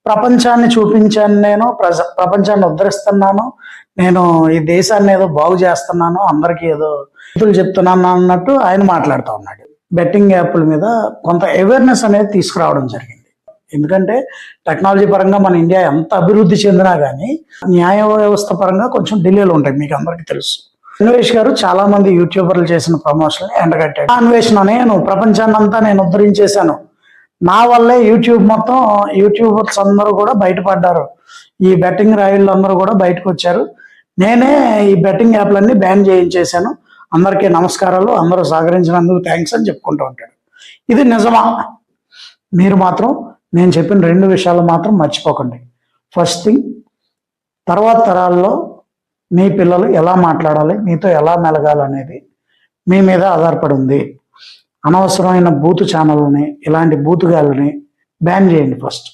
ప్రపంచాన్ని చూపించాను, నేను ప్రపంచాన్ని ఉద్ధరిస్తున్నాను, నేను ఈ దేశాన్ని ఏదో బాగు చేస్తున్నాను, అందరికీ ఏదో చెప్తున్నాను అన్నట్టు ఆయన మాట్లాడుతూ ఉన్నాడు. బెట్టింగ్ యాప్ల మీద కొంత అవేర్నెస్ అనేది తీసుకురావడం జరిగింది. ఎందుకంటే టెక్నాలజీ పరంగా మన ఇండియా ఎంత అభివృద్ధి చెందినా కానీ న్యాయ వ్యవస్థ పరంగా కొంచెం డిలేలు ఉంటాయి, మీకు అందరికీ తెలుసు. అన్వేష్ గారు చాలా మంది యూట్యూబర్లు చేసిన ప్రమోషన్ ఎండగట్టాడు. అన్వేషణ నేను ప్రపంచాన్ని అంతా నేను ఉద్ధరించేశాను, నా వల్లే యూట్యూబర్స్ అందరూ కూడా బయటపడ్డారు, ఈ బెట్టింగ్ రాయుళ్ళు అందరూ కూడా బయటకు వచ్చారు, నేనే ఈ బెట్టింగ్ యాప్లన్నీ బ్యాన్ చేయించేశాను, అందరికీ నమస్కారాలు, అందరూ సహకరించినందుకు థ్యాంక్స్ అని చెప్పుకుంటూ ఉంటాడు. ఇది నిజమా? మీరు మాత్రం నేను చెప్పిన 2 విషయాలు మాత్రం మర్చిపోకండి. ఫస్ట్ థింగ్, తర్వాత తరాల్లో మీ పిల్లలు ఎలా మాట్లాడాలి, మీతో ఎలా మెలగాలనేది మీ మీద ఆధారపడి ఉంది. అనవసరమైన బూతు ఛానల్ని, ఇలాంటి బూతుగాళ్ళని బ్యాన్ చేయండి ఫస్ట్.